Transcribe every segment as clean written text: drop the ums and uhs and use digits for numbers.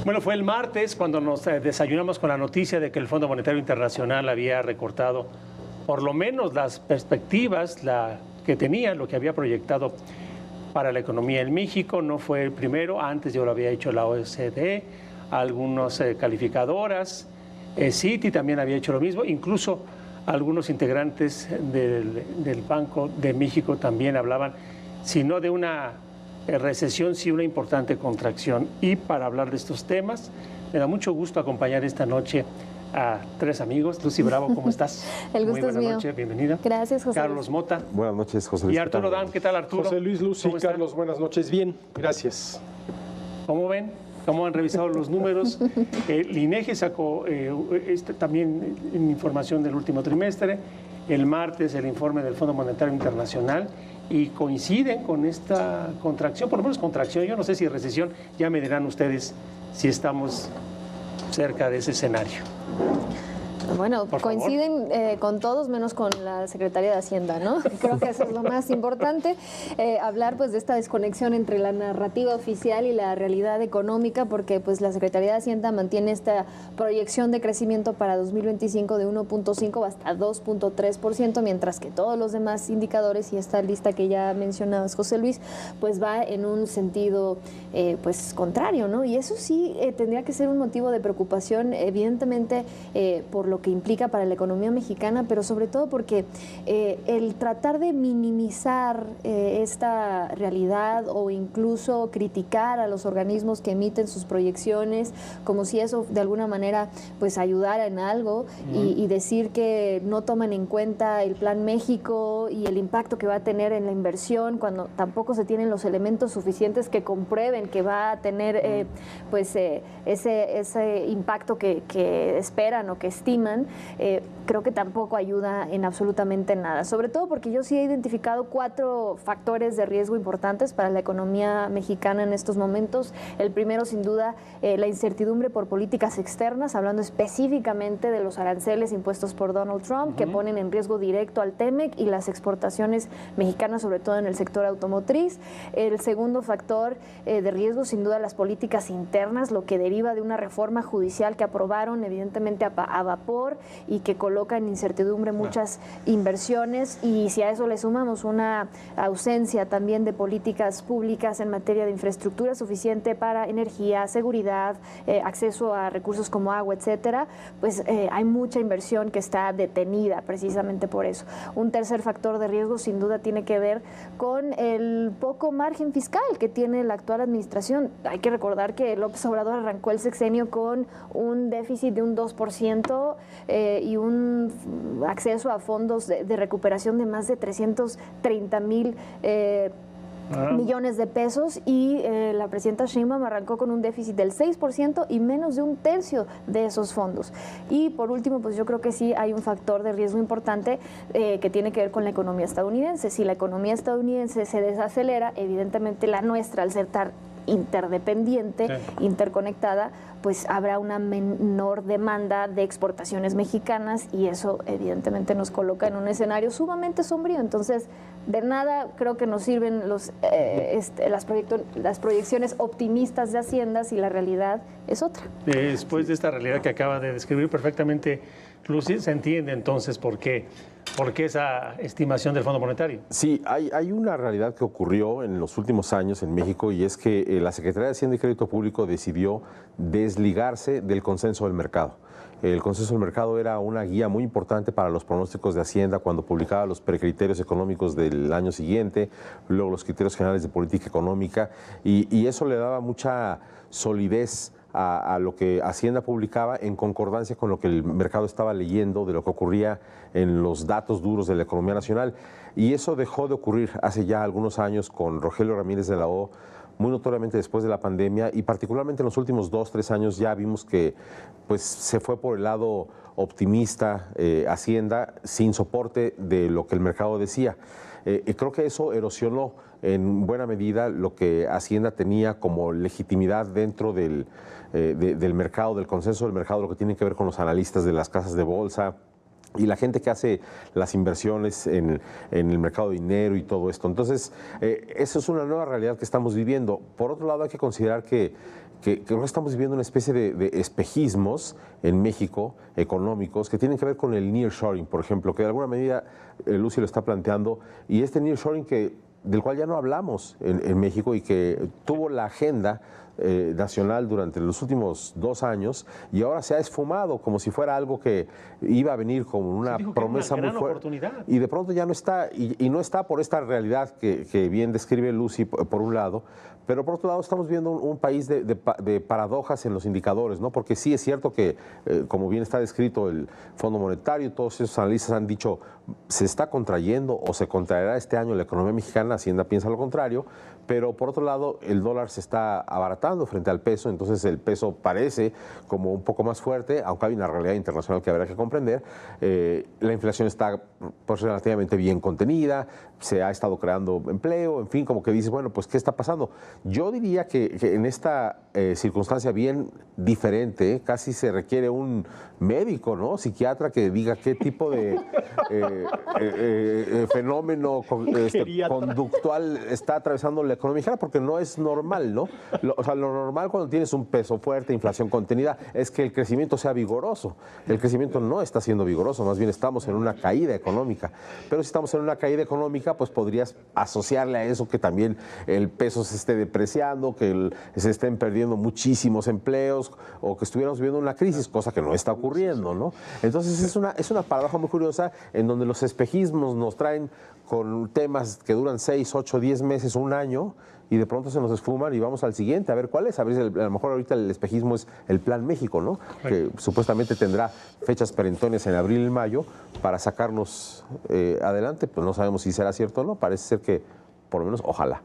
Bueno, fue el martes cuando nos desayunamos con la noticia de que el Fondo Monetario Internacional había recortado por lo menos las perspectivas que tenía, lo que había proyectado para la economía en México. No fue el primero, antes yo lo había hecho la OECD, algunas calificadoras, Citi también había hecho lo mismo, incluso algunos integrantes del Banco de México también hablaban, si no de una recesión, sí una importante contracción. Y para hablar de estos temas, me da mucho gusto acompañar esta noche a tres amigos. Lucy Bravo, ¿cómo estás? El gusto es mío. Buenas noches, bienvenida. Gracias, José. Carlos Mota. Buenas noches, José Luis. Y Arturo Dam, ¿qué tal, Arturo? José Luis, Lucy, Carlos, buenas noches. Bien, gracias. ¿Cómo ven? ¿Cómo han revisado los números? El INEGI sacó también información del último trimestre. El martes el informe del Fondo Monetario Internacional, y coinciden con esta contracción, por lo menos contracción, yo no sé si recesión, ya me dirán ustedes si estamos cerca de ese escenario. Bueno, coinciden con todos menos con la Secretaría de Hacienda, ¿no? Creo que eso es lo más importante, hablar pues de esta desconexión entre la narrativa oficial y la realidad económica, porque pues la Secretaría de Hacienda mantiene esta proyección de crecimiento para 2025 de 1.5 hasta 2.3%, mientras que todos los demás indicadores y esta lista que ya mencionabas, José Luis, pues va en un sentido pues contrario, ¿no? Y eso sí tendría que ser un motivo de preocupación, evidentemente por lo que implica para la economía mexicana, pero sobre todo porque el tratar de minimizar esta realidad o incluso criticar a los organismos que emiten sus proyecciones como si eso de alguna manera pues ayudara en algo y decir que no toman en cuenta el Plan México y el impacto que va a tener en la inversión cuando tampoco se tienen los elementos suficientes que comprueben que va a tener ese impacto que esperan o que estiman. Creo que tampoco ayuda en absolutamente nada, sobre todo porque yo sí he identificado 4 factores de riesgo importantes para la economía mexicana en estos momentos. El primero, sin duda, la incertidumbre por políticas externas, hablando específicamente de los aranceles impuestos por Donald Trump, que ponen en riesgo directo al TEMEC y las exportaciones mexicanas, sobre todo en el sector automotriz. El segundo factor de riesgo, sin duda, las políticas internas, lo que deriva de una reforma judicial que aprobaron evidentemente a vapor y que coloca en incertidumbre muchas inversiones, y si a eso le sumamos una ausencia también de políticas públicas en materia de infraestructura suficiente para energía, seguridad, acceso a recursos como agua, etcétera, pues hay mucha inversión que está detenida precisamente por eso. Un tercer factor de riesgo sin duda tiene que ver con el poco margen fiscal que tiene la actual administración. Hay que recordar que López Obrador arrancó el sexenio con un déficit de un 2%, y un acceso a fondos de recuperación de más de 330,000 millones de pesos, y la presidenta Sheinbaum arrancó con un déficit del 6% y menos de un tercio de esos fondos. Y por último, pues yo creo que sí hay un factor de riesgo importante que tiene que ver con la economía estadounidense. Si la economía estadounidense se desacelera, evidentemente la nuestra, al ser tan interdependiente, interconectada, pues habrá una menor demanda de exportaciones mexicanas, y eso evidentemente nos coloca en un escenario sumamente sombrío. Entonces, de nada creo que nos sirven las proyecciones optimistas de Hacienda si la realidad es otra. Después de esta realidad que acaba de describir perfectamente Lucy, se entiende entonces por qué esa estimación del Fondo Monetario. Sí, hay una realidad que ocurrió en los últimos años en México, y es que la Secretaría de Hacienda y Crédito Público decidió desligarse del consenso del mercado. El consenso del mercado era una guía muy importante para los pronósticos de Hacienda cuando publicaba los precriterios económicos del año siguiente, luego los criterios generales de política económica, y eso le daba mucha solidez a lo que Hacienda publicaba en concordancia con lo que el mercado estaba leyendo de lo que ocurría en los datos duros de la economía nacional. Y eso dejó de ocurrir hace ya algunos años con Rogelio Ramírez de la O, muy notoriamente después de la pandemia, y particularmente en los últimos 2-3 años ya vimos que pues, se fue por el lado optimista Hacienda, sin soporte de lo que el mercado decía. Creo que eso erosionó en buena medida lo que Hacienda tenía como legitimidad dentro del mercado, del consenso del mercado, lo que tiene que ver con los analistas de las casas de bolsa y la gente que hace las inversiones en el mercado de dinero y todo esto. Entonces, eso es una nueva realidad que estamos viviendo. Por otro lado, hay que considerar que que creo que estamos viviendo una especie de espejismos en México, económicos, que tienen que ver con el nearshoring, por ejemplo, que de alguna medida Lucy lo está planteando, y este nearshoring del cual ya no hablamos en México y que tuvo la agenda nacional durante los últimos 2 años y ahora se ha esfumado como si fuera algo que iba a venir como una promesa muy fuerte y de pronto ya no está y no está por esta realidad que bien describe Lucy por un lado, pero por otro lado estamos viendo un país de paradojas en los indicadores, ¿no? Porque sí es cierto que como bien está descrito el Fondo Monetario, todos esos analistas han dicho se está contrayendo o se contraerá este año la economía mexicana, Hacienda piensa lo contrario, pero por otro lado el dólar se está abaratando frente al peso, entonces el peso parece como un poco más fuerte, aunque hay una realidad internacional que habrá que comprender. La inflación está pues, relativamente bien contenida, se ha estado creando empleo, en fin, como que dices, bueno, pues ¿qué está pasando? Yo diría que en esta circunstancia bien diferente, casi se requiere un médico, ¿no? Psiquiatra que diga qué tipo de fenómeno conductual está atravesando la economía mexicana, porque no es normal, ¿no? O sea, lo normal cuando tienes un peso fuerte, inflación contenida, es que el crecimiento sea vigoroso. El crecimiento no está siendo vigoroso, más bien estamos en una caída económica. Pero si estamos en una caída económica, pues podrías asociarle a eso que también el peso se esté depreciando, que se estén perdiendo muchísimos empleos o que estuviéramos viviendo una crisis, cosa que no está ocurriendo, ¿no? Entonces es una paradoja muy curiosa en donde los espejismos nos traen con temas que duran 6, 8, 10 meses, un año, y de pronto se nos esfuman y vamos al siguiente, a ver cuál es. A ver, a lo mejor ahorita el espejismo es el Plan México, ¿no? Que supuestamente tendrá fechas perentorias en abril y mayo para sacarnos adelante, pero no sabemos si será cierto o no. Parece ser que, por lo menos, ojalá.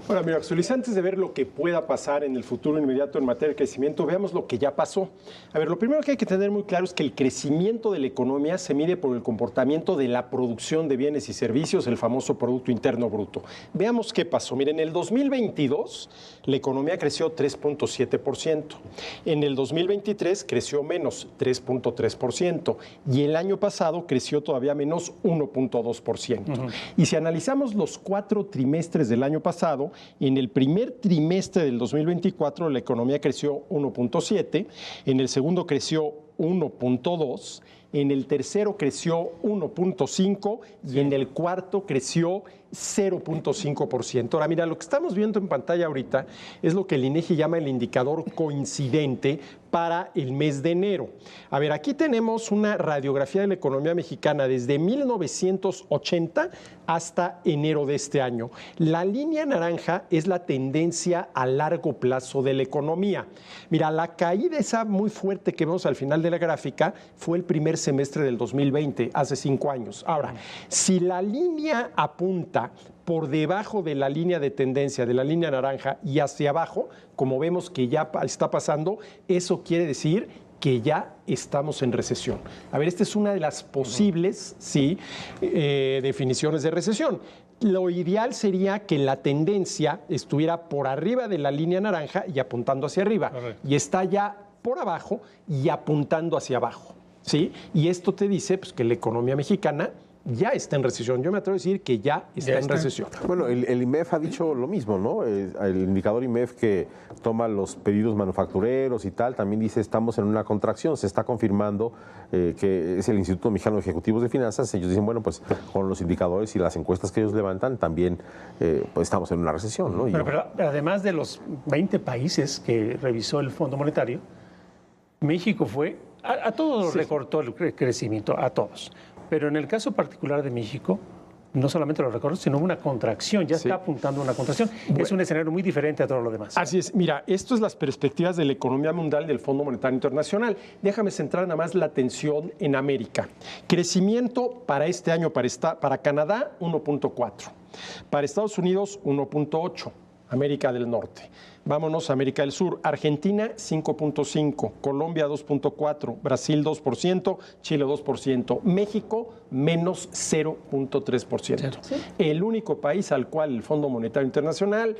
Ahora, mira, Luis, antes de ver lo que pueda pasar en el futuro inmediato en materia de crecimiento, veamos lo que ya pasó. A ver, lo primero que hay que tener muy claro es que el crecimiento de la economía se mide por el comportamiento de la producción de bienes y servicios, el famoso Producto Interno Bruto. Veamos qué pasó. Miren, en el 2022 la economía creció 3.7%. En el 2023 creció menos 3.3%. Y el año pasado creció todavía menos 1.2%. Y si analizamos los 4 trimestres del año pasado, en el primer trimestre del 2024 la economía creció 1.7, en el segundo creció 1.2, en el tercero creció 1.5 y en el cuarto creció 0.5%. Ahora, mira, lo que estamos viendo en pantalla ahorita es lo que el INEGI llama el indicador coincidente para el mes de enero. A ver, aquí tenemos una radiografía de la economía mexicana desde 1980 hasta enero de este año. La línea naranja es la tendencia a largo plazo de la economía. Mira, la caída esa muy fuerte que vemos al final de la gráfica fue el primer semestre del 2020, hace 5 años. Ahora, si la línea apunta por debajo de la línea de tendencia, de la línea naranja y hacia abajo, como vemos que ya está pasando, eso quiere decir que ya estamos en recesión. A ver, esta es una de las posibles definiciones de recesión. Lo ideal sería que la tendencia estuviera por arriba de la línea naranja y apuntando hacia arriba. Correcto. Y está ya por abajo y apuntando hacia abajo, ¿sí? Y esto te dice pues, que la economía mexicana ya está en recesión. Yo me atrevo a decir que ya está en recesión. Bueno, el IMEF ha dicho lo mismo, ¿no? El indicador IMEF que toma los pedidos manufactureros y tal, también dice estamos en una contracción. Se está confirmando que es el Instituto Mexicano de Ejecutivos de Finanzas. Ellos dicen, bueno, pues con los indicadores y las encuestas que ellos levantan, también pues estamos en una recesión, ¿no? Pero además de los 20 países que revisó el Fondo Monetario, México fue, a todos recortó el crecimiento, a todos. Pero en el caso particular de México, no solamente lo recortó, sino una contracción, ya está apuntando a una contracción. Bueno, es un escenario muy diferente a todo lo demás. Así es. Mira, esto es las perspectivas de la economía mundial del Fondo Monetario Internacional. Déjame centrar nada más la atención en América. Crecimiento para este año, para Canadá, 1.4. Para Estados Unidos, 1.8. América del Norte. Vámonos a América del Sur. Argentina, 5.5. Colombia, 2.4. Brasil, 2%. Chile, 2%. México, menos 0.3%. ¿Sí? El único país al cual el Fondo Monetario Internacional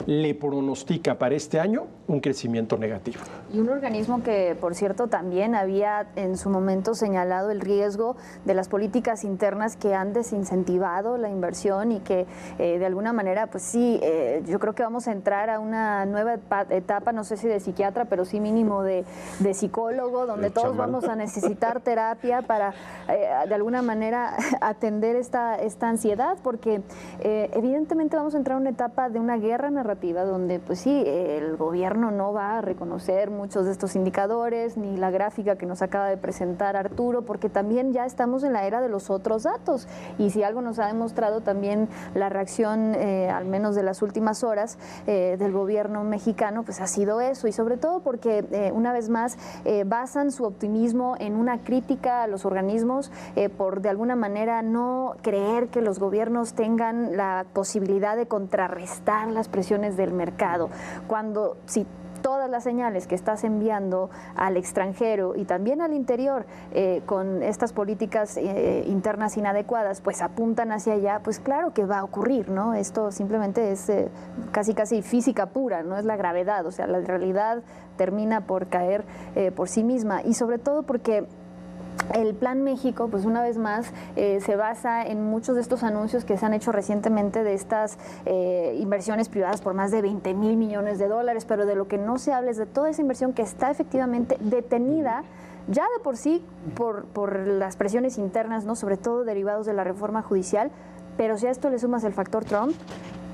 le pronostica para este año un crecimiento negativo. Y un organismo que, por cierto, también había en su momento señalado el riesgo de las políticas internas que han desincentivado la inversión y que de alguna manera, pues sí, yo creo que vamos a entrar a una nueva etapa, no sé si de psiquiatra, pero sí mínimo de psicólogo, donde todos vamos a necesitar terapia para de alguna manera atender esta ansiedad, porque evidentemente vamos a entrar a una etapa de una guerra narrativa donde, pues sí, el gobierno no va a reconocer muchos de estos indicadores, ni la gráfica que nos acaba de presentar Arturo, porque también ya estamos en la era de los otros datos. Y si algo nos ha demostrado también la reacción, al menos de las últimas horas, del gobierno mexicano, pues ha sido eso. Y sobre todo porque, una vez más, basan su optimismo en una crítica a los organismos por, de alguna manera, no creer que los gobiernos tengan la posibilidad de contrarrestar las presiones del mercado, cuando si todas las señales que estás enviando al extranjero y también al interior con estas políticas internas inadecuadas, pues apuntan hacia allá, pues claro que va a ocurrir, ¿no? Esto simplemente es casi física pura, no es la gravedad, o sea, la realidad termina por caer por sí misma, y sobre todo porque el Plan México, pues una vez más, se basa en muchos de estos anuncios que se han hecho recientemente de estas inversiones privadas por más de 20,000 millones de dólares, pero de lo que no se habla es de toda esa inversión que está efectivamente detenida ya de por sí por las presiones internas, ¿no? Sobre todo derivados de la reforma judicial, pero si a esto le sumas el factor Trump,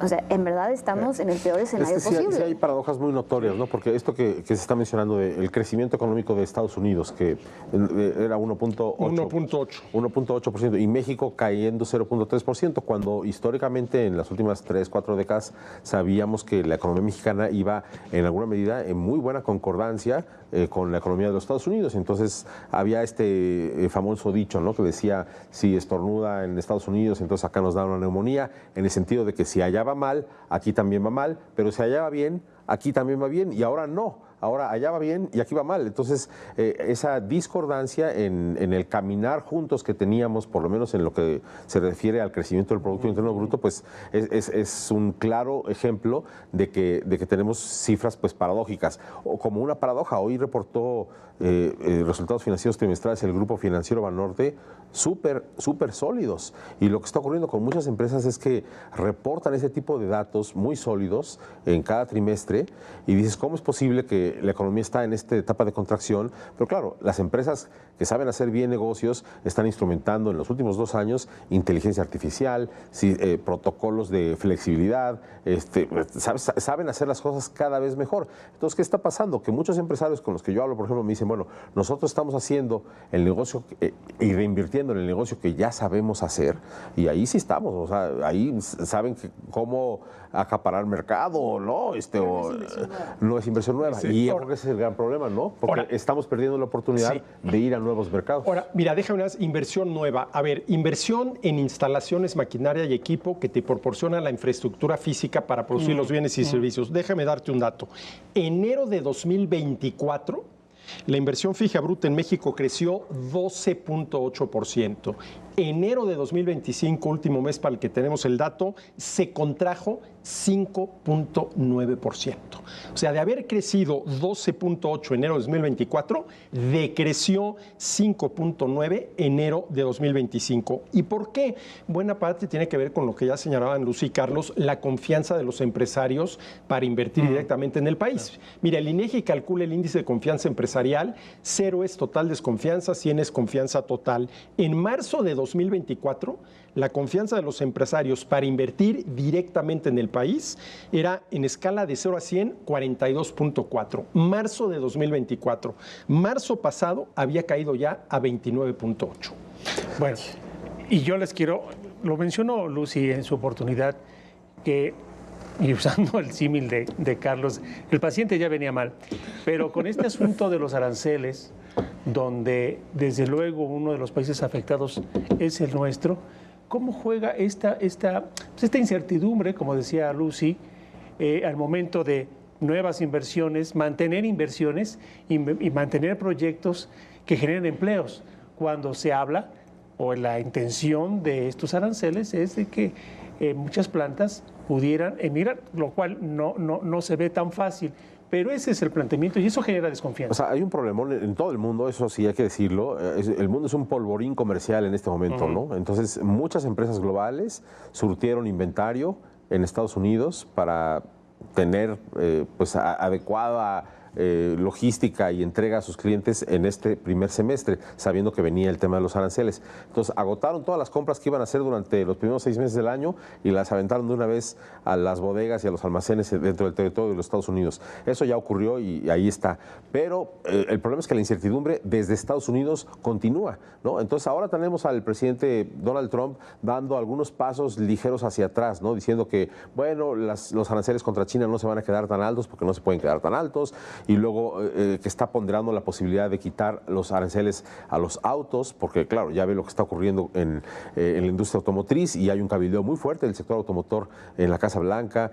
o sea, en verdad estamos en el peor escenario posible. Sí hay paradojas muy notorias, ¿no? Porque esto que se está mencionando del crecimiento económico de Estados Unidos, que era 1.8% y México cayendo 0.3%, cuando históricamente en las últimas 3, 4 décadas sabíamos que la economía mexicana iba en alguna medida en muy buena concordancia con la economía de los Estados Unidos. Entonces había este famoso dicho, ¿no? Que decía, si estornuda en Estados Unidos, entonces acá nos da una neumonía, en el sentido de que si allá va mal, aquí también va mal, pero si allá va bien, aquí también va bien, y ahora no. Ahora allá va bien y aquí va mal. Entonces, esa discordancia en el caminar juntos que teníamos, por lo menos en lo que se refiere al crecimiento del Producto Interno Bruto, pues es un claro ejemplo de que tenemos cifras pues paradójicas. O como una paradoja, hoy reportó resultados financieros trimestrales el Grupo Financiero Banorte súper sólidos. Y lo que está ocurriendo con muchas empresas es que reportan ese tipo de datos muy sólidos en cada trimestre y dices, ¿cómo es posible que la economía está en esta etapa de contracción? Pero claro, las empresas que saben hacer bien negocios están instrumentando en los últimos 2 años inteligencia artificial, protocolos de flexibilidad, saben hacer las cosas cada vez mejor. Entonces, ¿qué está pasando? Que muchos empresarios con los que yo hablo, por ejemplo, me dicen, bueno, nosotros estamos haciendo el negocio y reinvirtiendo en el negocio que ya sabemos hacer, y ahí sí estamos, o sea, ahí saben cómo acaparar mercado, ¿no? No es inversión nueva. Sí. Y yo creo que ese es el gran problema, ¿no? Porque estamos perdiendo la oportunidad de ir a nuevos mercados. Ahora, mira, déjame una inversión nueva. A ver, inversión en instalaciones, maquinaria y equipo que te proporciona la infraestructura física para producir los bienes y servicios. Déjame darte un dato. Enero de 2024, la inversión fija bruta en México creció 12.8%. Enero de 2025, último mes para el que tenemos el dato, se contrajo 5.9%. O sea, de haber crecido 12.8 enero de 2024, decreció 5.9 enero de 2025. ¿Y por qué? Buena parte tiene que ver con lo que ya señalaban Lucy y Carlos, la confianza de los empresarios para invertir directamente en el país. Mira, el INEGI calcula el índice de confianza empresarial, 0 es total desconfianza, 100 es confianza total. En marzo de 2024, la confianza de los empresarios para invertir directamente en el país era en escala de 0 a 100, 42.4. Marzo de 2024. Marzo pasado había caído ya a 29.8. Bueno, y yo les quiero, lo mencionó Lucy en su oportunidad, que, y usando el símil de Carlos, el paciente ya venía mal, pero con este asunto de los aranceles, donde desde luego uno de los países afectados es el nuestro, ¿cómo juega esta incertidumbre, como decía Lucy, al momento de nuevas inversiones, mantener inversiones y mantener proyectos que generen empleos? Cuando se habla, o la intención de estos aranceles es de que muchas plantas pudieran emigrar, lo cual no se ve tan fácil. Pero ese es el planteamiento y eso genera desconfianza. O sea, hay un problemón en todo el mundo, eso sí hay que decirlo. El mundo es un polvorín comercial en este momento, ¿no? Entonces, muchas empresas globales surtieron inventario en Estados Unidos para tener pues adecuada logística y entrega a sus clientes en este primer semestre, sabiendo que venía el tema de los aranceles. Entonces, agotaron todas las compras que iban a hacer durante los primeros 6 meses del año y las aventaron de una vez a las bodegas y a los almacenes dentro del territorio de los Estados Unidos. Eso ya ocurrió y ahí está. Pero el problema es que la incertidumbre desde Estados Unidos continúa, ¿no? Entonces, ahora tenemos al presidente Donald Trump dando algunos pasos ligeros hacia atrás, ¿no? Diciendo que, bueno, los aranceles contra China no se van a quedar tan altos porque no se pueden quedar tan altos, y luego que está ponderando la posibilidad de quitar los aranceles a los autos, porque claro, ya ve lo que está ocurriendo en la industria automotriz y hay un cabildeo muy fuerte del sector automotor en la Casa Blanca.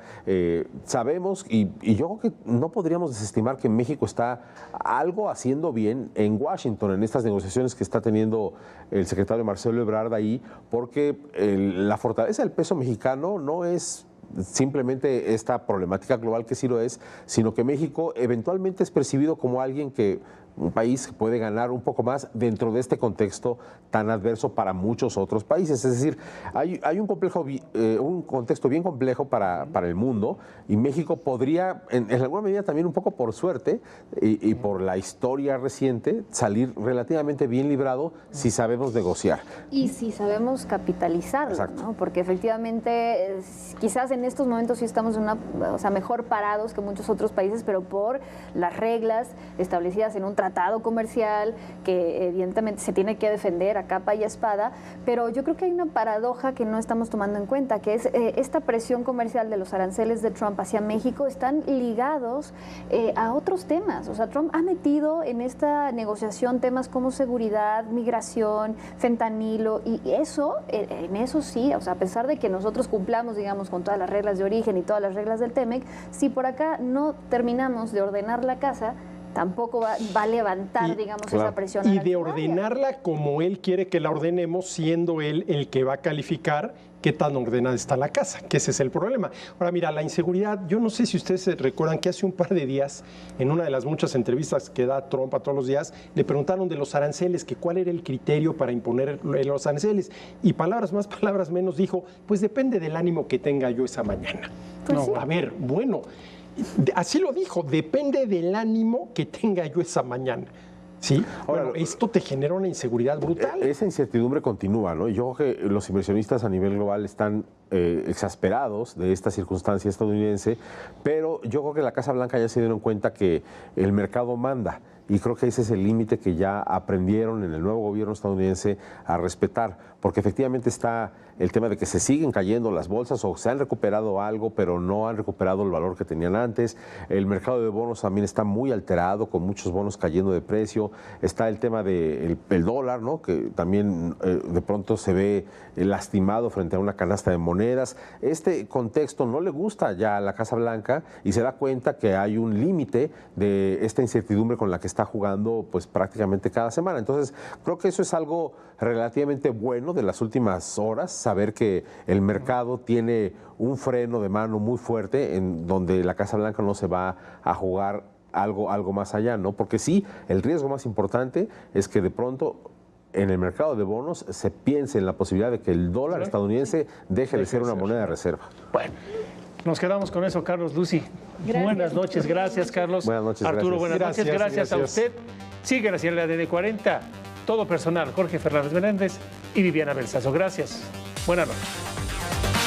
Sabemos, y yo creo que no podríamos desestimar que México está algo haciendo bien en Washington, en estas negociaciones que está teniendo el secretario Marcelo Ebrard ahí, porque la fortaleza del peso mexicano no es simplemente esta problemática global que sí lo es, sino que México eventualmente es percibido como un país que puede ganar un poco más dentro de este contexto tan adverso para muchos otros países. Es decir, hay un contexto bien complejo para el mundo y México podría, en alguna medida también un poco por suerte y por la historia reciente, salir relativamente bien librado si sabemos negociar. Y si sabemos capitalizarlo, ¿no? Porque efectivamente quizás en estos momentos sí estamos mejor parados que muchos otros países, pero por las reglas establecidas en un tratado comercial que evidentemente se tiene que defender a capa y espada, pero yo creo que hay una paradoja que no estamos tomando en cuenta, que es esta presión comercial de los aranceles de Trump hacia México están ligados a otros temas. O sea, Trump ha metido en esta negociación temas como seguridad, migración, fentanilo, y eso, en eso sí, o sea, a pesar de que nosotros cumplamos, digamos, con todas las reglas de origen y todas las reglas del TEMEC, si por acá no terminamos de ordenar la casa, tampoco va a levantar, digamos, esa presión. Y de ordenarla como él quiere que la ordenemos, siendo él el que va a calificar qué tan ordenada está la casa, que ese es el problema. Ahora, mira, la inseguridad, yo no sé si ustedes se recuerdan que hace un par de días, en una de las muchas entrevistas que da Trump a todos los días, le preguntaron de los aranceles, que cuál era el criterio para imponer los aranceles, y palabras más, palabras menos, dijo, pues depende del ánimo que tenga yo esa mañana. Pues sí. A ver, bueno, así lo dijo, depende del ánimo que tenga yo esa mañana. Sí, bueno, esto te genera una inseguridad brutal. Esa incertidumbre continúa, ¿no? Yo creo que los inversionistas a nivel global están exasperados de esta circunstancia estadounidense, pero yo creo que la Casa Blanca ya se dieron cuenta que el mercado manda. Y creo que ese es el límite que ya aprendieron en el nuevo gobierno estadounidense a respetar, porque efectivamente está el tema de que se siguen cayendo las bolsas o se han recuperado algo, pero no han recuperado el valor que tenían antes. El mercado de bonos también está muy alterado, con muchos bonos cayendo de precio. Está el tema del dólar, ¿no? Que también de pronto se ve lastimado frente a una canasta de monedas. Este contexto no le gusta ya a la Casa Blanca y se da cuenta que hay un límite de esta incertidumbre con la que está jugando pues prácticamente cada semana. Entonces, creo que eso es algo relativamente bueno de las últimas horas, saber que el mercado tiene un freno de mano muy fuerte en donde la Casa Blanca no se va a jugar algo más allá, ¿no? Porque sí, el riesgo más importante es que de pronto en el mercado de bonos se piense en la posibilidad de que el dólar estadounidense deje de ser una moneda de reserva. Bueno, nos quedamos con eso, Carlos, Lucy. Gracias. Buenas noches, gracias, Carlos. Buenas noches, Arturo, gracias. buenas noches, gracias a usted. Sigue hacia el ADN 40, todo personal, Jorge Fernández Menéndez y Viviana Belsazo. Gracias, buenas noches.